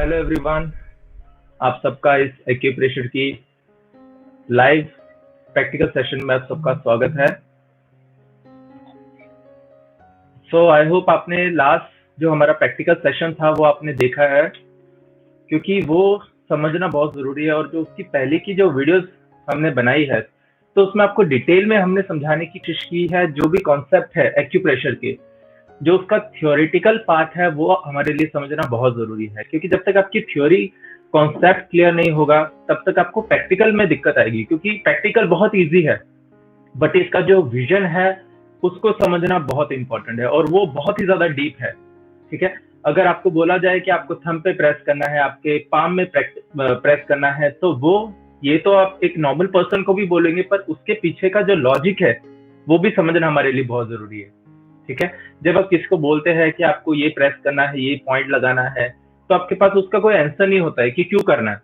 Hello everyone. आप सबका इस एक्यूप्रेशर की लाइव प्रैक्टिकल सेशन में आप सबका स्वागत है। सो आई होप आपने लास्ट जो हमारा प्रैक्टिकल सेशन था वो आपने देखा है, क्योंकि वो समझना बहुत ज़रूरी है। और जो उसकी पहले की जो वीडियोस हमने बनाई है, तो उसमें आपको डिटेल में हमने समझाने की कोशिश की है जो भी कॉन्सेप्ट है एक्यूप्रेशर के। जो उसका थ्योरेटिकल पार्ट है वो हमारे लिए समझना बहुत जरूरी है, क्योंकि जब तक आपकी थ्योरी कॉन्सेप्ट क्लियर नहीं होगा तब तक आपको प्रैक्टिकल में दिक्कत आएगी। क्योंकि प्रैक्टिकल बहुत इजी है, बट इसका जो विजन है उसको समझना बहुत इंपॉर्टेंट है, और वो बहुत ही ज्यादा डीप है। ठीक है, अगर आपको बोला जाए कि आपको थंब पे प्रेस करना है, आपके पाम में प्रेस करना है, तो वो ये तो आप एक नॉर्मल पर्सन को भी बोलेंगे, पर उसके पीछे का जो लॉजिक है वो भी समझना हमारे लिए बहुत जरूरी है। ठीक है, जब आप किसी को बोलते हैं कि आपको ये प्रेस करना है, ये पॉइंट लगाना है, तो आपके पास उसका कोई आंसर नहीं होता है कि क्यों करना है।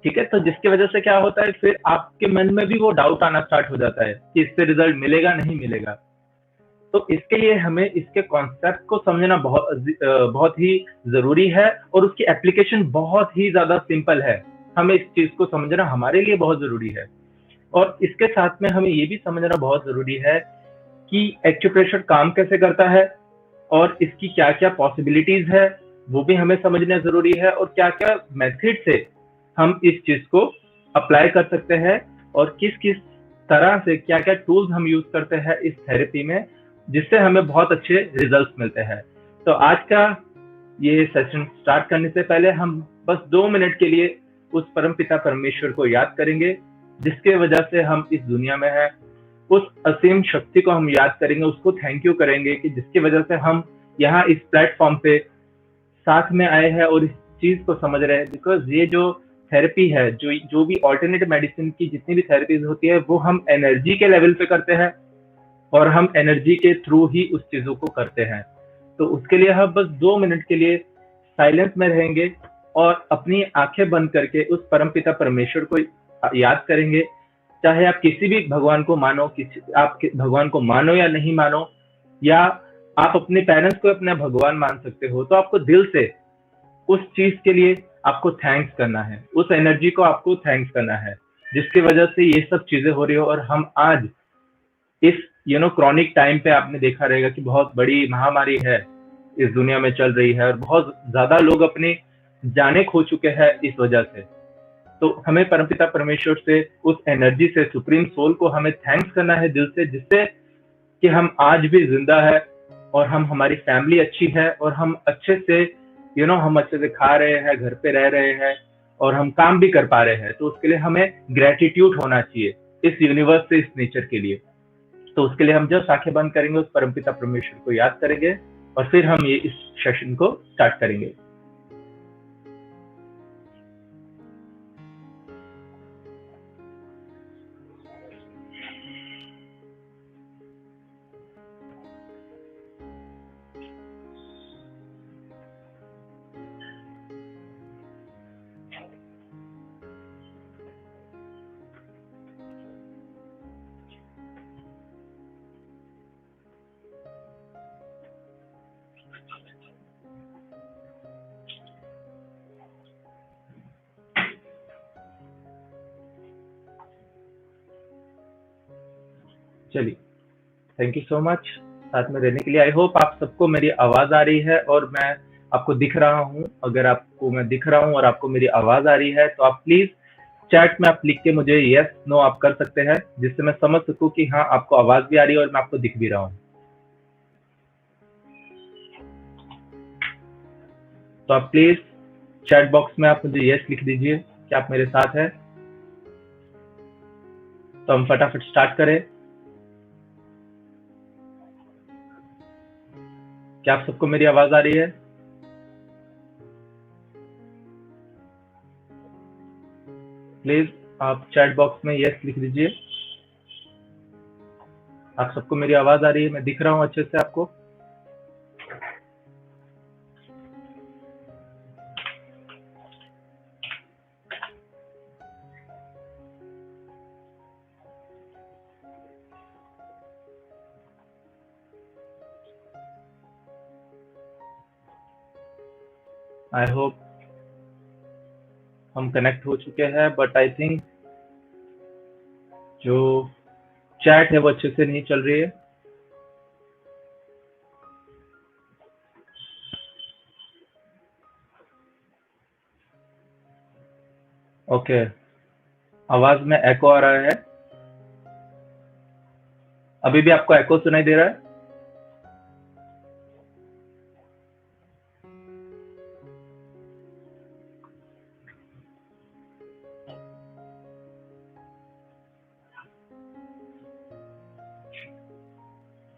ठीक है, तो जिसकी वजह से क्या होता है, फिर आपके मन में भी वो डाउट आना स्टार्ट हो जाता है कि इससे रिजल्ट मिलेगा नहीं मिलेगा। तो इसके लिए हमें इसके कॉन्सेप्ट को समझना बहुत ही जरूरी है, और उसकी एप्लीकेशन बहुत ही ज्यादा सिंपल है। हमें इस चीज को समझना हमारे लिए बहुत जरूरी है, और इसके साथ में हमें ये भी समझना बहुत जरूरी है कि एक्यूप्रेशर काम कैसे करता है, और इसकी क्या क्या पॉसिबिलिटीज है वो भी हमें समझना जरूरी है, और क्या क्या मेथड से हम इस चीज को अप्लाई कर सकते हैं, और किस किस तरह से क्या क्या टूल्स हम यूज करते हैं इस थेरेपी में, जिससे हमें बहुत अच्छे रिजल्ट्स मिलते हैं। तो आज का ये सेशन स्टार्ट करने से पहले हम बस 2 मिनट के लिए उस परमपिता परमेश्वर को याद करेंगे, जिसके वजह से हम इस दुनिया में हैं। उस असीम शक्ति को हम याद करेंगे, उसको थैंक यू करेंगे कि जिसकी वजह से हम यहाँ इस प्लेटफॉर्म पे साथ में आए हैं और इस चीज को समझ रहे हैं। बिकॉज ये जो थेरेपी है, जो जो भी ऑल्टरनेटिव मेडिसिन की जितनी भी थेरेपीज होती है, वो हम एनर्जी के लेवल पे करते हैं, और हम एनर्जी के थ्रू ही उस चीजों को करते हैं। तो उसके लिए हम बस 2 मिनट के लिए साइलेंस में रहेंगे, और अपनी आंखें बंद करके उस परमपिता परमेश्वर को याद करेंगे। चाहे आप किसी भी भगवान को मानो, किसी आप भगवान को मानो या नहीं मानो, या आप अपने पेरेंट्स को अपना भगवान मान सकते हो, तो आपको दिल से उस चीज के लिए आपको थैंक्स करना है, उस एनर्जी को आपको थैंक्स करना है जिसकी वजह से ये सब चीजें हो रही हो। और हम आज इस क्रॉनिक टाइम पे आपने देखा रहेगा कि बहुत बड़ी महामारी है इस दुनिया में चल रही है, और बहुत ज्यादा लोग अपनी जानें खो चुके हैं इस वजह से। तो हमें परमपिता परमेश्वर से, उस एनर्जी से, सुप्रीम सोल को हमें थैंक्स करना है दिल से, जिससे कि हम आज भी जिंदा है, और हम हमारी फैमिली अच्छी है, और हम अच्छे से हम अच्छे से खा रहे हैं, घर पे रह रहे हैं, और हम काम भी कर पा रहे हैं। तो उसके लिए हमें ग्रेटिट्यूड होना चाहिए इस यूनिवर्स से, इस नेचर के लिए। तो उसके लिए हम जस्ट आंखें बंद करेंगे, उस परमपिता परमेश्वर को याद करेंगे, और फिर हम ये इस सेशन को स्टार्ट करेंगे। चलिए, थैंक यू सो मच साथ में रहने के लिए। आई होप आप सबको मेरी आवाज आ रही है, और मैं आपको दिख रहा हूँ। अगर आपको मैं दिख रहा हूँ और आपको मेरी आवाज आ रही है, तो आप प्लीज चैट में आप लिख के मुझे यस नो आप कर सकते हैं, जिससे मैं समझ सकूं कि हाँ, आपको आवाज भी आ रही है और मैं आपको दिख भी रहा हूँ। तो आप प्लीज चैट बॉक्स में आप मुझे यस लिख दीजिए कि आप मेरे साथ हैं। तो हम फटाफट स्टार्ट करें। क्या आप सबको मेरी आवाज आ रही है? प्लीज आप चैट बॉक्स में यस लिख दीजिए। आप सबको मेरी आवाज आ रही है? मैं दिख रहा हूँ अच्छे से आपको? आई होप हम कनेक्ट हो चुके हैं, बट आई थिंक जो चैट है वो अच्छे से नहीं चल रही है। ओके, आवाज में एको आ रहा है। अभी भी आपको एको सुनाई दे रहा है?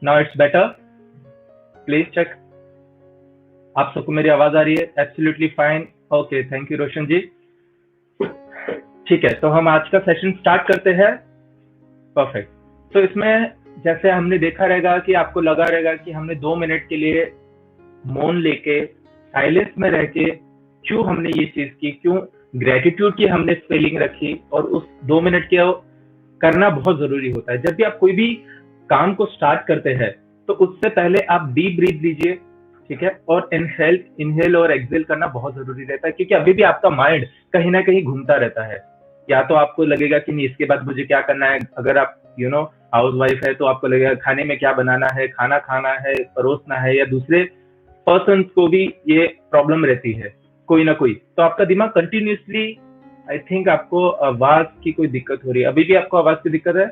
Now it's better, please check. आप सबको मेरी आवाज आ रही है? Absolutely fine. Okay, thank you Roshan ji. ठीक है, तो हम आज का सेशन स्टार्ट करते हैं। परफेक्ट। तो इसमें जैसे हमने देखा रहेगा कि आपको लगा रहेगा कि हमने 2 मिनट के लिए मौन लेके साइलेंस में रह के क्यों हमने ये चीज की, क्यों ग्रेटिट्यूड की हमने फीलिंग रखी, और उस 2 मिनट के करना बहुत जरूरी होता है। जब भी आप कोई भी काम को स्टार्ट करते हैं तो उससे पहले आप डीप ब्रीथ लीजिए, ठीक है, और इनहेल और एक्सेल करना बहुत जरूरी रहता है, क्योंकि अभी भी आपका माइंड कहीं ना कहीं घूमता रहता है। या तो आपको लगेगा कि नहीं, इसके बाद मुझे क्या करना है। अगर आप हाउस वाइफ है तो आपको लगेगा खाने में क्या बनाना है, खाना खाना है, परोसना है, या दूसरे पर्सन को भी ये प्रॉब्लम रहती है कोई ना कोई। तो आपका दिमाग कंटिन्यूसली, आई थिंक आपको आवाज की कोई दिक्कत हो रही है। अभी भी आपको आवाज की दिक्कत है?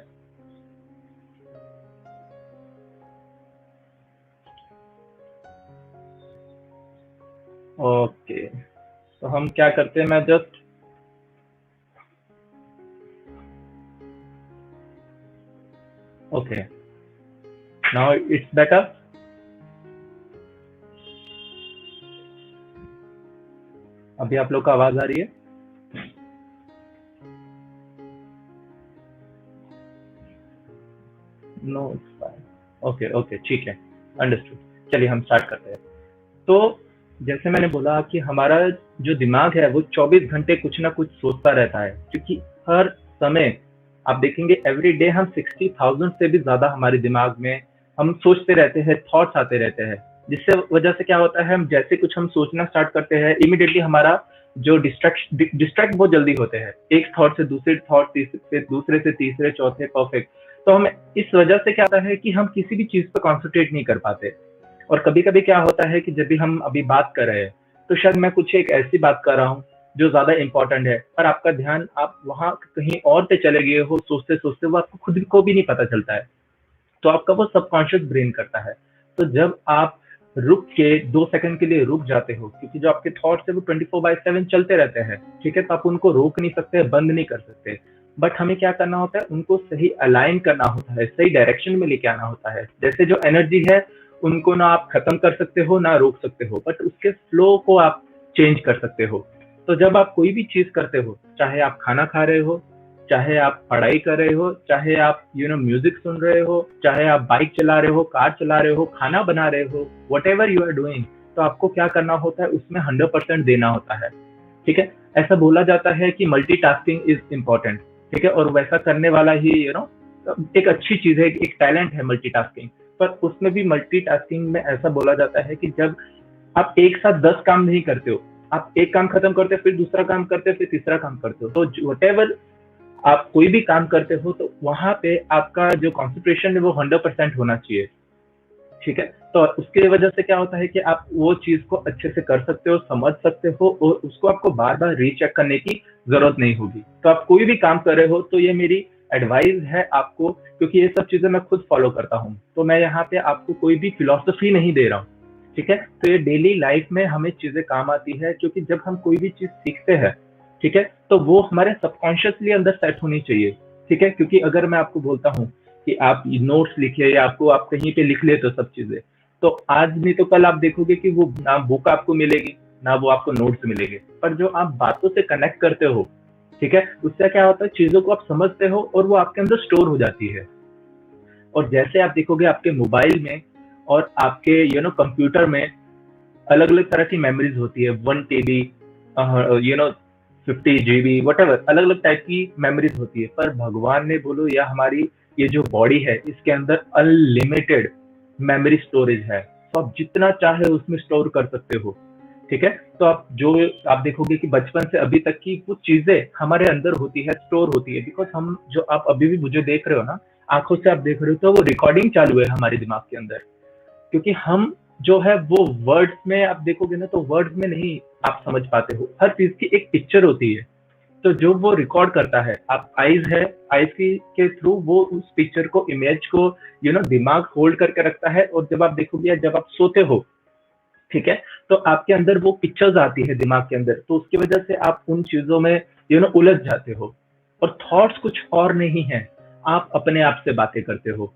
ओके, तो हम क्या करते हैं, मैं just okay, now it's better. अभी आप लोग का आवाज आ रही है? No, it's fine. Okay okay, ठीक है, अंडरस्टूड। चलिए हम स्टार्ट करते हैं। तो जैसे मैंने बोला कि हमारा जो दिमाग है वो 24 घंटे कुछ ना कुछ सोचता रहता है, क्योंकि हर समय आप देखेंगे एवरी डे हम 60,000 से भी ज्यादा हमारे दिमाग में हम सोचते रहते हैं, थॉट्स आते रहते हैं। जिससे वजह से क्या होता है, हम जैसे कुछ हम सोचना स्टार्ट करते हैं, इमिडिएटली हमारा जो डिस्ट्रैक्ट बहुत जल्दी होते हैं, एक थॉट से दूसरे थॉट, तीसरे से दूसरे से तीसरे, चौथे, परफेक्ट। तो हम इस वजह से क्या होता है कि हम किसी भी चीज पर कॉन्सेंट्रेट नहीं कर पाते। और कभी कभी क्या होता है कि जब भी हम अभी बात कर रहे हैं तो शायद मैं कुछ एक ऐसी बात कर रहा हूँ जो ज्यादा इंपॉर्टेंट है, पर आपका ध्यान आप वहां कहीं और पे चले गए हो, सोचते सोचते वो आपको खुद को भी नहीं पता चलता है। तो आपका वो सबकॉन्शियस ब्रेन करता है। तो जब आप रुक के 2 सेकंड के लिए रुक जाते हो, क्योंकि जो आपके थॉट्स है वो 24/7 चलते रहते हैं, ठीक है, तो आप उनको रोक नहीं सकते, बंद नहीं कर सकते। बट हमें क्या करना होता है, उनको सही अलाइन करना होता है, सही डायरेक्शन में लेके आना होता है। जैसे जो एनर्जी है उनको ना आप खत्म कर सकते हो ना रोक सकते हो, बट उसके फ्लो को आप चेंज कर सकते हो। तो जब आप कोई भी चीज करते हो, चाहे आप खाना खा रहे हो, चाहे आप पढ़ाई कर रहे हो, चाहे आप म्यूजिक सुन रहे हो, चाहे आप बाइक चला रहे हो, कार चला रहे हो, खाना बना रहे हो, whatever you are doing, तो आपको क्या करना होता है, उसमें 100% देना होता है। ठीक है, ऐसा बोला जाता है कि मल्टीटास्किंग इज इम्पोर्टेंट। ठीक है, और वैसा करने वाला ही एक अच्छी चीज है, एक टैलेंट है मल्टीटास्किंग। पर उसमें भी मल्टीटास्किंग में ऐसा बोला जाता है कि जब आप एक साथ 10 काम नहीं करते हो, आप एक काम खत्म करते हो, फिर दूसरा काम करते हो, फिर तीसरा काम करते हो, तो वट एवर आप कोई भी काम करते हो तो वहां पे आपका जो कॉन्सेंट्रेशन है वो 100% होना चाहिए। ठीक है, तो उसके वजह से क्या होता है कि आप वो चीज को अच्छे से कर सकते हो, समझ सकते हो, और उसको आपको बार बार रीचेक करने की जरूरत नहीं होगी। तो आप कोई भी काम कर रहे हो तो ये मेरी एडवाइस है आपको, क्योंकि ये सब चीजें मैं खुद फॉलो करता हूँ। तो मैं यहाँ पे आपको कोई भी फिलोसफी नहीं दे रहा हूँ। ठीक है, तो ये डेली लाइफ में हमें चीजें काम आती है, क्योंकि जब हम कोई भी चीज सीखते हैं, ठीक है, तो वो हमारे सबकॉन्शियसली अंदर सेट होनी चाहिए। ठीक है, क्योंकि अगर मैं आपको बोलता हूँ कि आप नोट्स लिखिए, या आपको आप कहीं पे लिख लेते हो सब चीजें, तो आज नहीं तो कल आप देखोगे कि वो ना बुक आपको मिलेगी, ना वो आपको नोट्स मिलेंगे। पर जो आप बातों से कनेक्ट करते हो, ठीक है, उससे क्या होता है, चीजों को आप समझते हो और वो आपके अंदर स्टोर हो जाती है। और जैसे आप देखोगे आपके मोबाइल में और आपके कंप्यूटर में अलग अलग तरह की मेमोरीज होती है, 1 TB, 50 GB, वट एवर, अलग अलग टाइप की मेमोरीज होती है। पर भगवान ने बोलो या हमारी ये जो बॉडी है, इसके अंदर अनलिमिटेड मेमोरी स्टोरेज है। तो आप जितना चाहे उसमें स्टोर कर सकते हो। ठीक है? तो आप देखोगे कि बचपन से अभी तक की कुछ चीज़ें हमारे अंदर होती है, स्टोर होती है, बिकॉज़ हम जो आप अभी भी मुझे देख रहे हो ना, आँखों से आप देख रहे हो, तो वो रिकॉर्डिंग चालू है हमारे दिमाग के अंदर। क्योंकि हम जो है वो वर्ड्स में आप देखोगे ना, तो वर्ड्स में नहीं आप समझ पाते हो। हर चीज़ की एक पिक्चर होती है। तो जो वो रिकॉर्ड करता है, आप आईज है, आईज की के थ्रू वो उस पिक्चर को, इमेज को दिमाग होल्ड करके रखता है, और जब आप देखोगे या जब आप सोते हो, ठीक है, तो आपके अंदर वो पिक्चर्स आती है दिमाग के अंदर, तो उसकी वजह से आप उन चीजों में उलझ जाते हो। और थॉट्स कुछ और नहीं है, आप अपने आप से बातें करते हो।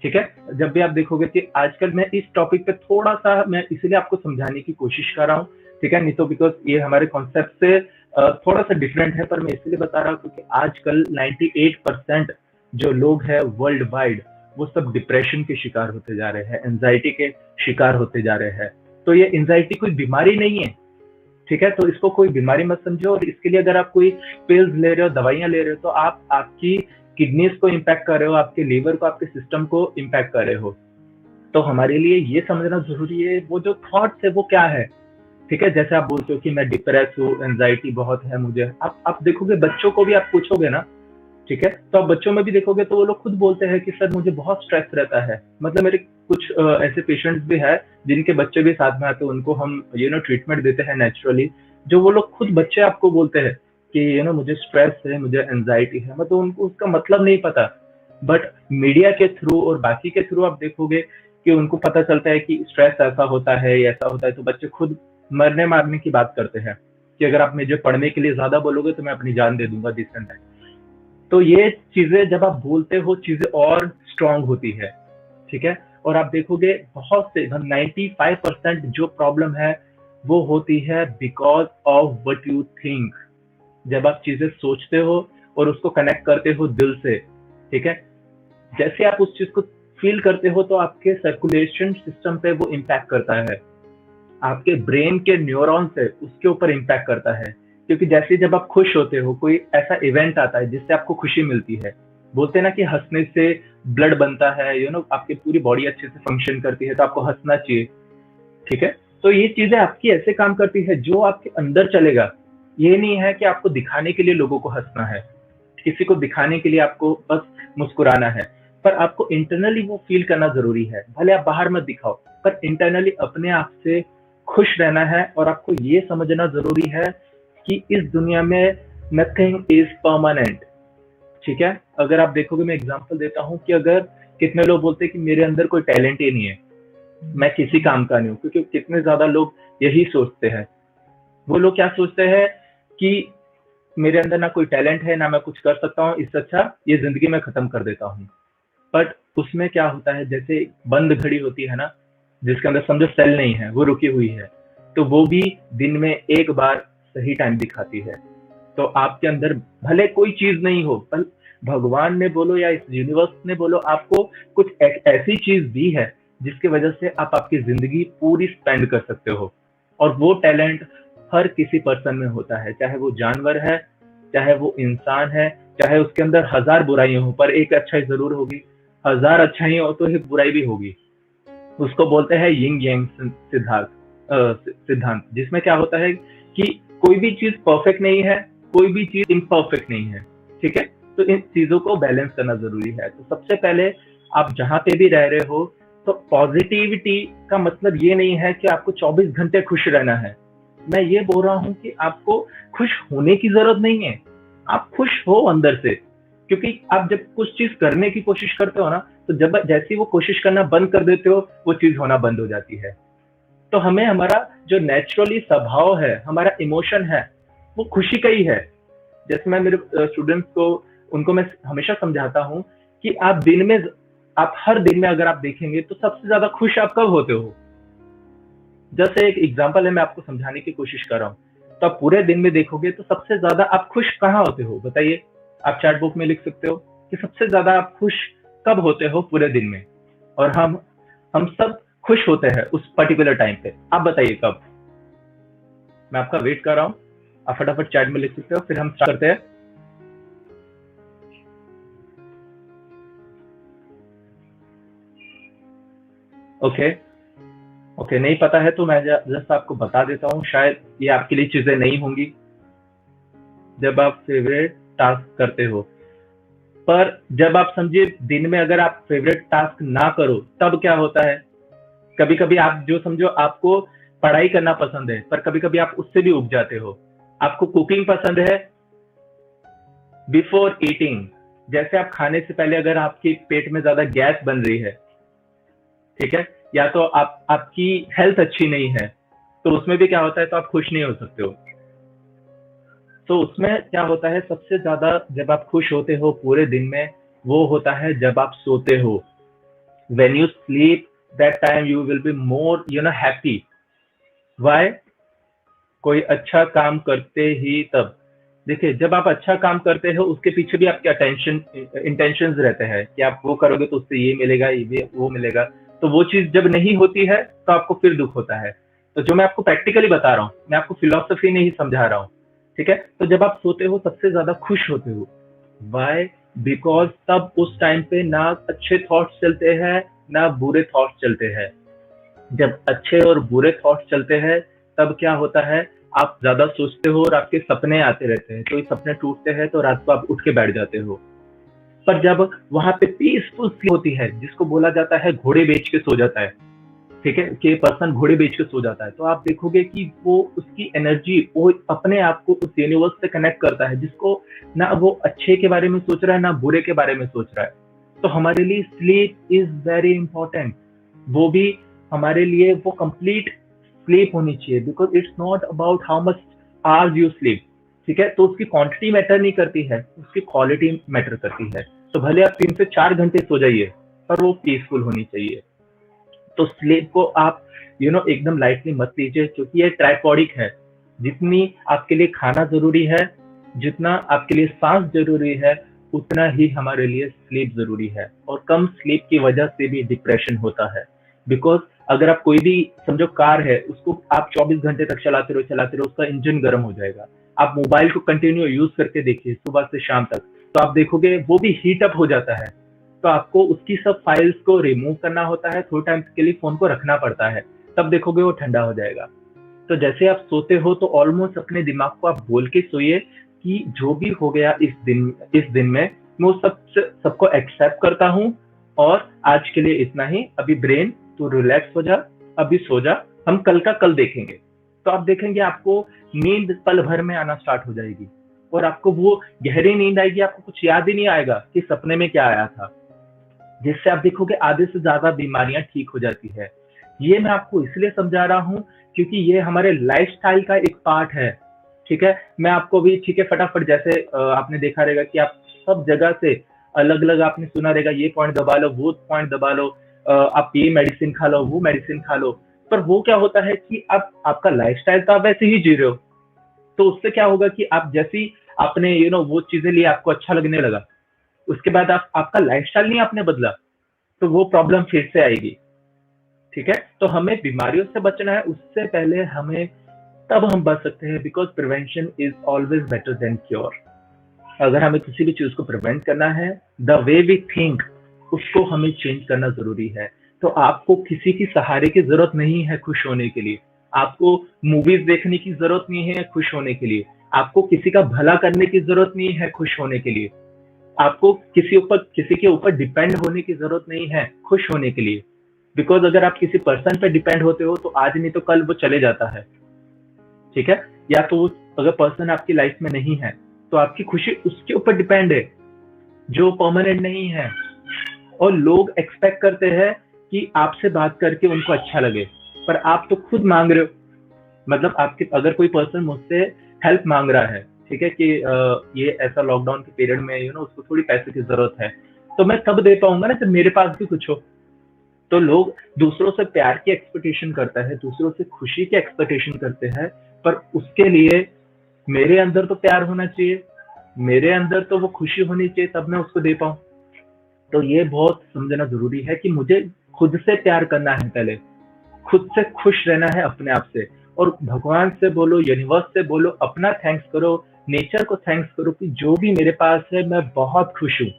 ठीक है, जब भी आप देखोगे कि आजकल मैं इस टॉपिक पे थोड़ा सा मैं इसलिए आपको समझाने की कोशिश कर रहा हूँ, ठीक है, नहीं तो बिकॉज ये हमारे कॉन्सेप्ट से थोड़ा सा डिफरेंट है, पर मैं इसलिए बता रहा हूँ क्योंकि आजकल 98% जो लोग हैं वर्ल्ड वाइड, वो सब डिप्रेशन के शिकार होते जा रहे हैं, एंजाइटी के शिकार होते जा रहे हैं। तो ये एंजाइटी कोई बीमारी नहीं है, ठीक है, तो इसको कोई बीमारी मत समझो, और इसके लिए अगर आप कोई पिल्स ले रहे हो, दवाइयां ले रहे हो, तो आप आपकी किडनीज को इम्पैक्ट कर रहे हो, आपके लीवर को, आपके सिस्टम को इम्पैक्ट कर रहे हो। तो हमारे लिए ये समझना जरूरी है वो जो थॉट्स है वो क्या है। ठीक है, जैसे आप बोलते हो कि मैं डिप्रेस हूँ, एंजाइटी बहुत है मुझे, आप देखोगे बच्चों को भी आप पूछोगे ना, ठीक है, तो आप बच्चों में भी देखोगे तो वो लोग खुद बोलते हैं कि सर मुझे बहुत स्ट्रेस रहता है। मतलब मेरे कुछ ऐसे पेशेंट्स भी है जिनके बच्चे भी साथ में आते हैं, उनको हम ट्रीटमेंट देते हैं नेचुरली, जो वो लोग खुद बच्चे आपको बोलते हैं कि मुझे स्ट्रेस है, मुझे एंजाइटी है, मतलब उनको उसका मतलब नहीं पता। बट मीडिया के थ्रू और बाकी के थ्रू आप देखोगे कि उनको पता चलता है कि स्ट्रेस ऐसा होता है, ऐसा होता है, तो बच्चे खुद मरने मारने की बात करते हैं कि अगर आप मुझे पढ़ने के लिए ज्यादा बोलोगे तो मैं अपनी जान दे दूंगा, दिस एंड दैट। तो ये चीजें जब आप बोलते हो, चीजें और स्ट्रांग होती है, ठीक है। और आप देखोगे बहुत से 95% जो प्रॉब्लम है वो होती है because of what you think. जब आप चीजें सोचते हो और उसको कनेक्ट करते हो दिल से, ठीक है, जैसे आप उस चीज को फील करते हो तो आपके सर्कुलेशन सिस्टम पे वो इम्पैक्ट करता है, आपके ब्रेन के न्यूरॉन्स है उसके ऊपर इम्पैक्ट करता है। क्योंकि जैसे जब आप खुश होते हो, कोई ऐसा इवेंट आता है जिससे आपको खुशी मिलती है, बोलते हैं ना कि हंसने से ब्लड बनता है, आपकी पूरी बॉडी अच्छे से फंक्शन करती है, तो आपको हंसना चाहिए, ठीक है। तो ये चीजें आपकी ऐसे काम करती है जो आपके अंदर चलेगा। ये नहीं है कि आपको दिखाने के लिए लोगों को हंसना है, किसी को दिखाने के लिए आपको बस मुस्कुराना है, पर आपको इंटरनली वो फील करना जरूरी है। भले आप बाहर मत दिखाओ, पर इंटरनली अपने आप से खुश रहना है। और आपको ये समझना जरूरी है कि इस दुनिया में नथिंग इज परमानेंट, ठीक है। अगर आप देखोगे, मैं एग्जांपल देता हूँ कि अगर कितने लोग बोलते हैं कि मेरे अंदर कोई टैलेंट ही नहीं है, मैं किसी काम का नहीं हूँ, क्योंकि कितने ज्यादा लोग यही सोचते हैं। वो लोग क्या सोचते हैं कि मेरे अंदर ना कोई टैलेंट है, ना मैं कुछ कर सकता हूँ, इससे अच्छा ये जिंदगी में खत्म कर देता हूँ। बट उसमें क्या होता है, जैसे बंद घड़ी होती है ना, जिसके अंदर समझो सेल नहीं है, वो रुकी हुई है, तो वो भी दिन में एक बार सही टाइम दिखाती है। तो आपके अंदर भले कोई चीज नहीं हो, पर भगवान ने बोलो या इस यूनिवर्स ने बोलो, आपको कुछ ऐसी चीज दी है जिसकी वजह से आप आपकी जिंदगी पूरी स्पेंड कर सकते हो। और वो टैलेंट हर किसी पर्सन में होता है, चाहे वो जानवर है, चाहे वो इंसान है, चाहे उसके अंदर हजार बुराइयां हो पर एक अच्छाई जरूर होगी, हजार अच्छाई हो तो एक बुराई भी होगी। उसको बोलते हैं यिंग यांग सिद्धांत, सिद्धांत, जिसमें क्या होता है कि कोई भी चीज परफेक्ट नहीं है, कोई भी चीज इम्परफेक्ट नहीं है, ठीक है। तो इन चीजों को बैलेंस करना जरूरी है। तो सबसे पहले आप जहां पे भी रह रहे हो, तो पॉजिटिविटी का मतलब ये नहीं है कि आपको 24 घंटे खुश रहना है। मैं ये बोल रहा हूँ कि आपको खुश होने की जरूरत नहीं है, आप खुश हो अंदर से। क्योंकि आप जब कुछ चीज करने की कोशिश करते हो ना, तो जब जैसी वो कोशिश करना बंद कर देते हो, वो चीज होना बंद हो जाती है। तो हमें हमारा जो नेचुरली स्वभाव है, हमारा इमोशन है, वो खुशी का ही है। जैसे मैं मेरे स्टूडेंट्स को, उनको मैं हमेशा समझाता हूँ कि आप हर दिन में अगर आप देखेंगे तो सबसे ज्यादा खुश आप कब होते हो। जैसे एक एग्जांपल है, मैं आपको समझाने की कोशिश कर रहा हूँ। तो आप पूरे दिन में देखोगे तो सबसे ज्यादा आप खुश कहाँ होते हो, बताइए। आप चैट बुक में लिख सकते हो कि सबसे ज्यादा आप खुश कब होते हो पूरे दिन में। और हम सब खुश होते हैं उस पर्टिकुलर टाइम पे, आप बताइए कब। मैं आपका वेट कर रहा हूँ, आप फटाफट चैट में लिख सकते हो, फिर हम स्टार्ट करते हैं। ओके, ओके, नहीं पता है तो मैं जस्ट आपको बता देता हूँ, शायद ये आपके लिए चीजें नहीं होंगी जब आप फेवरेट टास्क करते हो। पर जब आप समझिए दिन में अगर आप फेवरेट टास्क ना करो तब क्या होता है, कभी कभी आप जो समझो आपको पढ़ाई करना पसंद है पर कभी कभी आप उससे भी उब जाते हो। आपको कुकिंग पसंद है, बिफोर ईटिंग, जैसे आप खाने से पहले अगर आपके पेट में ज्यादा गैस बन रही है, ठीक है, या तो आपकी हेल्थ अच्छी नहीं है, तो उसमें भी क्या होता है, तो आप खुश नहीं हो सकते हो। तो उसमें क्या होता है, सबसे ज्यादा जब आप खुश होते हो पूरे दिन में, वो होता है जब आप सोते हो। When you sleep, that time you will be more happy. Why? कोई अच्छा काम करते ही तब, देखिए जब आप अच्छा काम करते हो उसके पीछे भी आपके अटेंशन इंटेंशंस रहते हैं कि आप वो करोगे तो उससे ये मिलेगा, ये वो मिलेगा। तो वो चीज जब नहीं होती है तो आपको फिर दुख होता है। तो जो मैं आपको प्रैक्टिकली बता रहा हूँ, मैं आपको फिलोसफी नहीं समझा रहा हूँ, ठीक है। तो जब आप सोते हो सबसे ज्यादा खुश होते हो। वाई? बिकॉज तब उस टाइम पे ना अच्छे थॉट्स चलते हैं ना बुरे थॉट्स चलते हैं। जब अच्छे और बुरे थॉट्स चलते हैं तब क्या होता है, आप ज्यादा सोचते हो और आपके सपने आते रहते हैं, तो ये सपने टूटते हैं तो रात को आप उठ के बैठ जाते हो। पर जब वहां पे पीसफुल स्लीप होती है, जिसको बोला जाता है घोड़े बेच के सो जाता है, ठीक है, कि पर्सन घोड़े बेच के सो जाता है, तो आप देखोगे कि वो उसकी एनर्जी वो अपने आप को उस यूनिवर्स से कनेक्ट करता है, जिसको ना वो अच्छे के बारे में सोच रहा है ना बुरे के बारे में सोच रहा है। तो हमारे लिए स्लीप इज वेरी इंपॉर्टेंट। वो भी हमारे लिए वो कंप्लीट स्लीप होनी चाहिए, because it's not about how much hours you sleep, ठीक है। तो उसकी क्वांटिटी मैटर नहीं करती है, उसकी क्वालिटी मैटर करती है। तो भले आप 3 से 4 घंटे सो जाइए, पर वो पीसफुल होनी चाहिए। तो स्लीप को आप एकदम लाइटली मत लीजिए, क्योंकि ये ट्राइपॉडिक है। जितनी आपके लिए खाना जरूरी है, जितना आपके लिए सांस जरूरी है, उतना ही हमारे लिए स्लीप जरूरी है। और कम स्लीप की वजह से भी डिप्रेशन होता है। बिकॉज अगर आप कोई भी समझो कार है, उसको आप 24 घंटे तक चलाते रहो, उसका इंजन गर्म हो जाएगा। आप मोबाइल को कंटिन्यू यूज करके देखिए सुबह से शाम तक, तो आप देखोगे वो भी हीट अप हो जाता है। तो आपको उसकी सब फाइल्स को रिमूव करना होता है, थोड़े टाइम के लिए फोन को रखना पड़ता है, तब देखोगे वो ठंडा हो जाएगा। तो जैसे आप सोते हो तो ऑलमोस्ट अपने दिमाग को आप बोल के सोइए कि जो भी हो गया इस दिन में, मैं उस सबको एक्सेप्ट करता हूँ। और आज के लिए इतना ही, अभी ब्रेन तू रिलैक्स हो जा, अभी सो जा, हम कल का कल देखेंगे। तो आप देखेंगे आपको नींद पल भर में आना स्टार्ट हो जाएगी, और आपको वो गहरी नींद आएगी, आपको कुछ याद ही नहीं आएगा कि सपने में क्या आया था। जिससे आप देखोगे आधे से ज्यादा बीमारियां ठीक हो जाती है। ये मैं आपको इसलिए समझा रहा हूँ क्योंकि ये हमारे लाइफस्टाइल का एक पार्ट है, ठीक है। मैं आपको भी, ठीक है, फटाफट, जैसे आपने देखा रहेगा कि आप सब जगह से अलग अलग आपने सुना रहेगा, ये पॉइंट दबा लो, वो पॉइंट दबा लो, आप ये मेडिसिन खा लो, वो मेडिसिन खा लो। पर वो क्या होता है कि अब आपका लाइफस्टाइल तो आप वैसे ही जी रहे हो, तो उससे क्या होगा कि आप जैसी आपने वो चीजें लिए, आपको अच्छा लगने लगा, उसके बाद आपका लाइफस्टाइल नहीं आपने बदला, तो वो प्रॉब्लम फिर से आएगी, ठीक है। तो हमें बीमारियों से बचना है, उससे पहले हमें, तब हम बच सकते हैं, because prevention is always better than cure. अगर हमें किसी भी चीज को प्रिवेंट करना है, द वे वी थिंक, उसको हमें चेंज करना जरूरी है। तो आपको किसी की सहारे की जरूरत नहीं है खुश होने के लिए। आपको मूवीज देखने की जरूरत नहीं है खुश होने के लिए। आपको किसी का भला करने की जरूरत नहीं है खुश होने के लिए। आपको किसी के ऊपर डिपेंड होने की जरूरत नहीं है खुश होने के लिए। बिकॉज अगर आप किसी पर्सन पे डिपेंड होते हो तो आज नहीं तो कल वो चले जाता है, ठीक है। या तो वो, अगर पर्सन आपकी लाइफ में नहीं है तो आपकी खुशी उसके ऊपर डिपेंड है, जो परमानेंट नहीं है। और लोग एक्सपेक्ट करते हैं कि आपसे बात करके उनको अच्छा लगे, पर आप तो खुद मांग रहे हो। मतलब आपके, अगर कोई पर्सन मुझसे हेल्प मांग रहा है, ठीक है, कि ये ऐसा लॉकडाउन के पीरियड में उसको थोड़ी पैसे की जरूरत है, तो मैं तब दे पाऊंगा ना जब मेरे पास भी कुछ हो। तो लोग दूसरों से प्यार की एक्सपेक्टेशन करता है, दूसरों से खुशी की एक्सपेक्टेशन करते हैं, पर उसके लिए मेरे अंदर तो प्यार होना चाहिए, मेरे अंदर तो वो खुशी होनी चाहिए, तब मैं उसको दे पाऊं। तो ये बहुत समझना जरूरी है कि मुझे खुद से प्यार करना है पहले, खुद से खुश रहना है अपने आप से। और भगवान से बोलो, यूनिवर्स से बोलो, अपना थैंक्स करो, नेचर को थैंक्स करो कि जो भी मेरे पास है मैं बहुत खुश हूँ।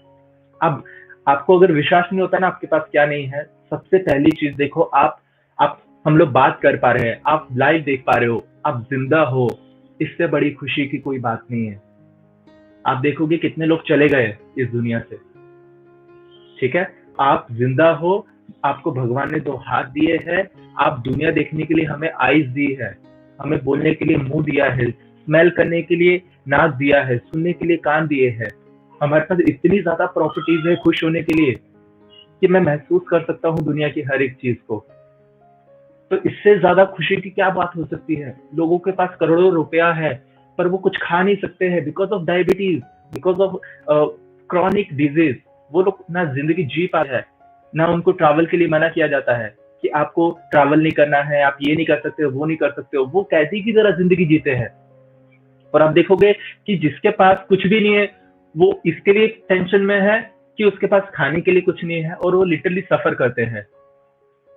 अब आपको अगर विश्वास नहीं होता ना आपके पास क्या नहीं है, सबसे पहली चीज देखो, आप हम लोग बात कर पा रहे हैं, आप लाइव देख पा रहे हो, आप जिंदा हो, इससे बड़ी खुशी की कोई बात नहीं है। आप देखोगे कितने लोग चले गए इस दुनिया से, ठीक है? आप जिंदा हो, आपको भगवान ने 2 हाथ दिए हैं, आप दुनिया देखने के लिए हमें आईज दी है, हमें बोलने के लिए मुंह दिया है, स्मेल करने के लिए नाक दिया है, सुनने के लिए कान दिए हैं। हमारे पास इतनी ज्यादा प्रॉपर्टीज है खुश होने के लिए कि मैं महसूस कर सकता हूँ दुनिया की हर एक चीज को। तो इससे ज्यादा खुशी की क्या बात हो सकती है? लोगों के पास करोड़ों रुपया है, पर वो कुछ खा नहीं सकते हैं because of diabetes, because of chronic disease. वो लोग ना जिंदगी जी पा रहे हैं, ना उनको ट्रैवल के लिए मना किया जाता है कि आपको ट्रैवल नहीं करना है, आप ये नहीं कर सकते हो, वो नहीं कर सकते हो। वो कैदी की तरह जिंदगी जीते हैं। और आप देखोगे कि जिसके पास कुछ भी नहीं है, वो इसके लिए टेंशन में है कि उसके पास खाने के लिए कुछ नहीं है, और वो लिटरली सफर करते हैं।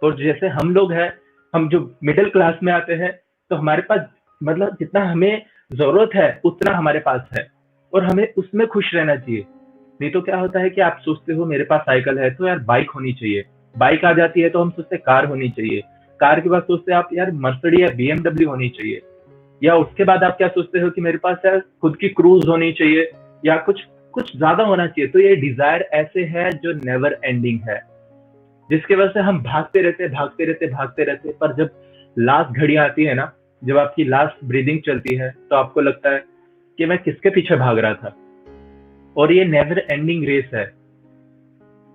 तो जैसे हम लोग हैं, हम जो मिडिल क्लास में आते हैं, तो हमारे पास मतलब जितना हमें जरूरत है उतना हमारे पास है, और हमें उसमें खुश रहना चाहिए। नहीं तो क्या होता है कि आप सोचते हो मेरे पास साइकिल है तो यार बाइक होनी चाहिए, बाइक आ जाती है तो हम सोचते कार होनी चाहिए, कार के बाद सोचते हैं आप यार मर्सिडीज या बीएमडब्ल्यू होनी चाहिए, या उसके बाद आप क्या सोचते हो कि मेरे पास यार खुद की क्रूज होनी चाहिए, या कुछ कुछ ज्यादा होना चाहिए। तो ये डिजायर ऐसे है जो नेवर एंडिंग है, जिसकी वजह से हम भागते रहते भागते रहते भागते रहते, पर जब लास्ट घड़ी आती है ना, जब आपकी लास्ट ब्रीदिंग चलती है, तो आपको लगता है कि मैं किसके पीछे भाग रहा था। और ये नेवर एंडिंग रेस है,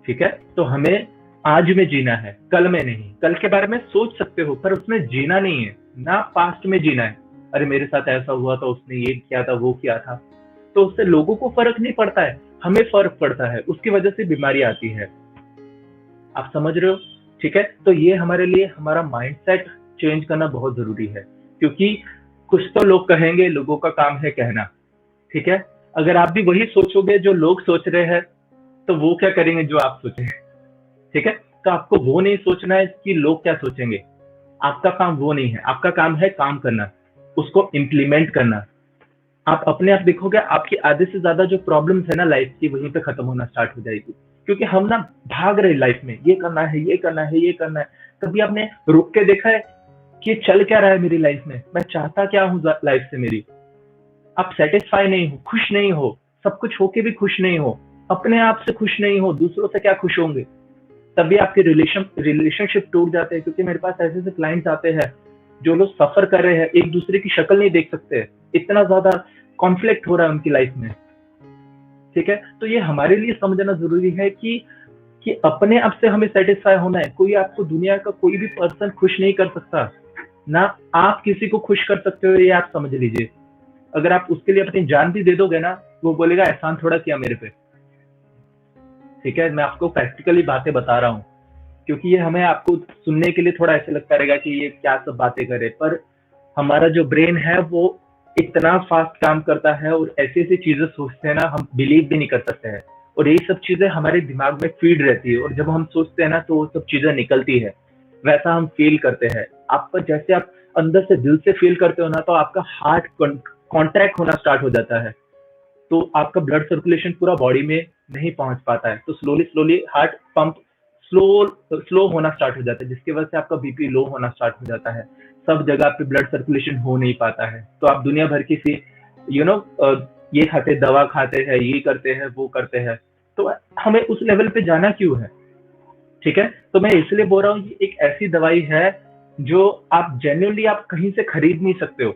ठीक है? तो हमें आज में जीना है, कल में नहीं। कल के बारे में सोच सकते हो, पर उसमें जीना नहीं है ना, पास्ट में जीना है। अरे मेरे साथ ऐसा हुआ था, उसने ये किया था, वो किया था। तो उससे लोगों को फर्क नहीं पड़ता है, हमें फर्क पड़ता है, उसकी वजह से बीमारी आती है। आप समझ रहे हो? ठीक है? तो ये हमारे लिए हमारा माइंडसेट चेंज करना बहुत जरूरी है, क्योंकि कुछ तो लोग कहेंगे, लोगों का काम है कहना, ठीक है? अगर आप भी वही सोचोगे जो लोग सोच रहे हैं, तो वो क्या करेंगे जो आप सोचेंगे, ठीक है? तो आपको वो नहीं सोचना है कि लोग क्या सोचेंगे, आपका काम वो नहीं है। आपका काम है काम करना, उसको इम्प्लीमेंट करना। आप अपने आप देखोगे आपकी आधे से ज्यादा जो प्रॉब्लम्स है ना लाइफ की, वहीं पे खत्म होना स्टार्ट हो जाएगी। क्योंकि हम ना भाग रहे लाइफ में, ये करना है, ये करना है, ये करना है। कभी आपने रुक के देखा है कि चल क्या रहा है मेरी लाइफ में, मैं चाहता क्या हूँ लाइफ से मेरी? आप सेटिस्फाई नहीं हो, खुश नहीं हो, सब कुछ होके भी खुश नहीं हो, अपने आप से खुश नहीं हो, दूसरों से क्या खुश होंगे? तभी आपके रिलेशनशिप टूट जाते हैं। क्योंकि मेरे पास ऐसे ऐसे क्लाइंट्स आते हैं जो लोग सफर कर रहे हैं, एक दूसरे की शक्ल नहीं देख सकते, इतना ज्यादा कॉन्फ्लिक्ट हो रहा है उनकी लाइफ में, ठीक है? तो ये हमारे लिए समझना जरूरी है कि अपने आप से हमें सेटिस्फाई होना है। कोई आपको दुनिया का कोई भी पर्सन खुश नहीं कर सकता, ना आप किसी को खुश कर सकते हो, ये आप समझ लीजिए। अगर आप उसके लिए अपनी जान भी दे दोगे ना, वो बोलेगा एहसान थोड़ा किया मेरे पे, ठीक है? मैं आपको प्रैक्टिकली बातें बता रहा हूँ, क्योंकि ये हमें आपको सुनने के लिए थोड़ा ऐसे लगता रहेगा कि ये क्या सब बातें करे, पर हमारा जो ब्रेन है वो इतना फास्ट काम करता है, और ऐसी ऐसी चीजें सोचते हैं ना, हम बिलीव भी नहीं कर सकते हैं। और यही सब चीजें हमारे दिमाग में फीड रहती है, और जब हम सोचते हैं ना, तो वो सब चीजें निकलती है, वैसा हम फील करते हैं। आप पर जैसे आप अंदर से दिल से फील करते हो ना, तो आपका हार्ट कॉन्ट्रैक्ट होना स्टार्ट हो जाता है, तो आपका ब्लड सर्कुलेशन पूरा बॉडी में नहीं पहुंच पाता है, तो slowly slowly heart pump slow slow होना स्टार्ट हो जाता है, जिसकी वजह से आपका बीपी लो होना स्टार्ट हो जाता है। सब जगह पे ब्लड सर्कुलेशन हो नहीं पाता है, तो आप दुनिया भर की सी यू नो ये खाते, दवा खाते हैं, ये करते हैं, वो करते हैं। तो हमें उस लेवल पे जाना क्यों है, ठीक है? तो मैं इसलिए बोल रहा हूँ, ये एक ऐसी दवाई है जो आप जेन्युइनली आप कहीं से खरीद नहीं सकते हो,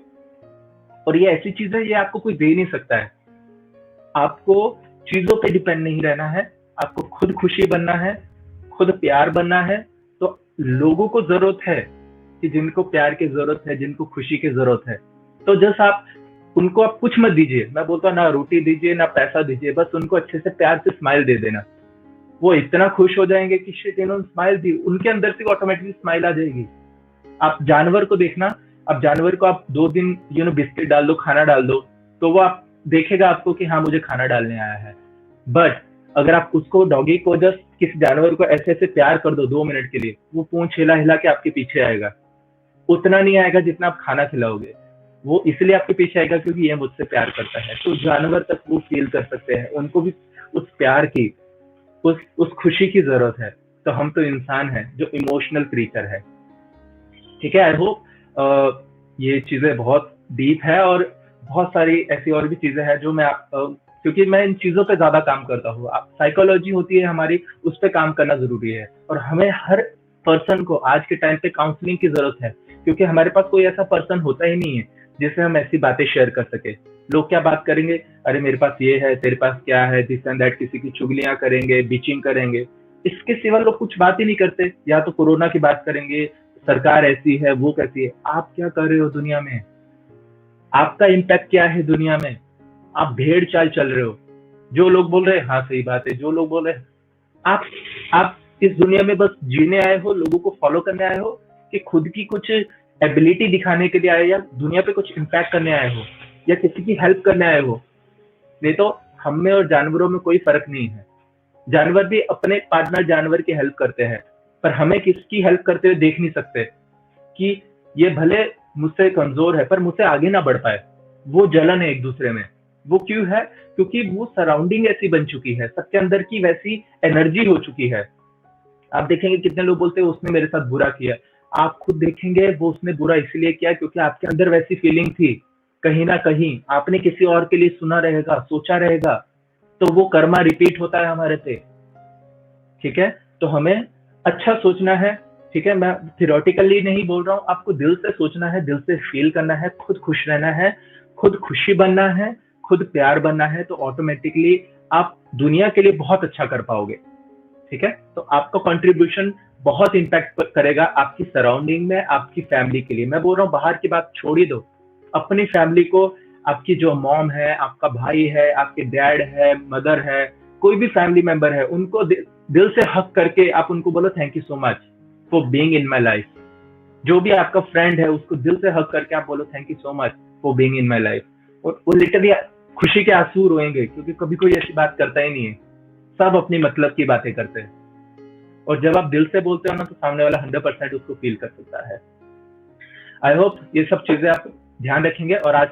और ये ऐसी चीज है, ये आपको कोई दे नहीं सकता है। आपको चीजों पे डिपेंड नहीं रहना है, आपको खुद खुशी बनना है, खुद प्यार बनना है। तो लोगों को जरूरत है कि जिनको प्यार की जरूरत है, जिनको खुशी की जरूरत है, तो जस्ट आप उनको आप कुछ मत दीजिए। मैं बोलता हूँ ना रोटी दीजिए ना पैसा दीजिए, बस उनको अच्छे से प्यार से स्माइल दे देना। वो इतना खुश हो जाएंगे कि शिट इन्होंने स्माइल दी, उनके अंदर से ऑटोमेटिकली स्माइल आ जाएगी। आप जानवर को देखना, अब जानवर को आप 2 दिन बिस्किट डाल दो, खाना डाल दो, तो वो आप देखेगा आपको कि हाँ मुझे खाना डालने आया है। बट अगर आप उसको डॉगी को जस्ट किसी जानवर को ऐसे ऐसे प्यार कर दो 2 मिनट के लिए, वो पूंछ हिला हिला के आपके पीछे आएगा। उतना नहीं आएगा जितना आप खाना खिलाओगे। वो इसलिए आपके पीछे आएगा क्योंकि ये मुझसे प्यार करता है। तो जानवर तक वो फील कर सकते हैं, उनको भी उस प्यार की, उस खुशी की जरूरत है। तो हम तो इंसान हैं जो इमोशनल क्रीचर है। ठीक है। आई होप ये चीजें बहुत डीप है, और बहुत सारी ऐसी और भी चीजें हैं जो क्योंकि मैं इन चीजों पे ज्यादा काम करता हूँ। साइकोलॉजी होती है हमारी, उस पे काम करना जरूरी है, और हमें हर पर्सन को आज के टाइम पे काउंसलिंग की जरूरत है, क्योंकि हमारे पास कोई ऐसा पर्सन होता ही नहीं है जिससे हम ऐसी बातें शेयर कर सके। लोग क्या बात करेंगे, अरे मेरे पास ये है, तेरे पास क्या है, दिस एंड दैट, किसी की चुगलियां करेंगे, बीचिंग करेंगे। इसके सिवा लोग कुछ बात ही नहीं करते। या तो कोरोना की बात करेंगे, सरकार ऐसी है, वो कैसी है। आप क्या कर रहे हो दुनिया में, आपका इम्पैक्ट क्या है दुनिया में? आप भेड़ चाल चल रहे हो। जो लोग बोल रहे हैं, हाँ सही बात है, जो लोग बोल रहे हैं, आप आप इस दुनिया में बस जीने आए हो, लोगों को फॉलो करने आए हो, कि खुद की कुछ एबिलिटी दिखाने के लिए आए, या दुनिया पे कुछ इम्पैक्ट करने आए हो, या किसी की हेल्प करने आए हो? नहीं तो हम में और जानवरों में कोई फर्क नहीं है। जानवर भी अपने पार्टनर जानवर की हेल्प करते हैं, पर हमें किसकी हेल्प करते हुए देख नहीं सकते कि ये भले मुझसे कमजोर है पर मुझसे आगे ना बढ़ पाए। वो जलन है एक दूसरे में। वो क्यों है? क्योंकि वो सराउंडिंग ऐसी बन चुकी है, सबके अंदर की वैसी एनर्जी हो चुकी है। आप देखेंगे कितने लोग बोलते हैं उसने मेरे साथ बुरा किया। आप खुद देखेंगे वो उसने बुरा इसलिए किया क्योंकि आपके अंदर वैसी फीलिंग थी। कहीं ना कहीं आपने किसी और के लिए सुना रहेगा, सोचा रहेगा, तो वो कर्मा रिपीट होता है हमारे पे। ठीक है, तो हमें अच्छा सोचना है। ठीक है, मैं थियोरेटिकली नहीं बोल रहा हूँ, आपको दिल से सोचना है, दिल से फील करना है, खुद खुश रहना है, खुद खुशी बनना है, खुद प्यार बनना है, तो ऑटोमेटिकली आप दुनिया के लिए बहुत अच्छा कर पाओगे। ठीक है, तो आपका कंट्रीब्यूशन बहुत इम्पैक्ट करेगा आपकी सराउंडिंग में, आपकी फैमिली के लिए। मैं बोल रहा हूँ बाहर की बात छोड़ ही दो, अपनी फैमिली को, आपकी जो मॉम है, आपका भाई है, आपके डैड है, मदर है, कोई भी फैमिली मेंबर है, उनको दिल से हक करके आप उनको बोलो thank you so much for being in my life. जो भी आपका फ्रेंड है उसको दिल से हक करके आप बोलो thank you so much for being in my life. और वो लिटरली खुशी के आंसू रोएंगे, क्योंकि कभी कोई ऐसी बात करता ही नहीं है। सब अपनी मतलब की बातें करते हैं, और जब आप दिल से बोलते हो ना, तो सामने वाला 100% उसको फील कर सकता है। आई होप ये सब चीजें आप ध्यान रखेंगे। और आज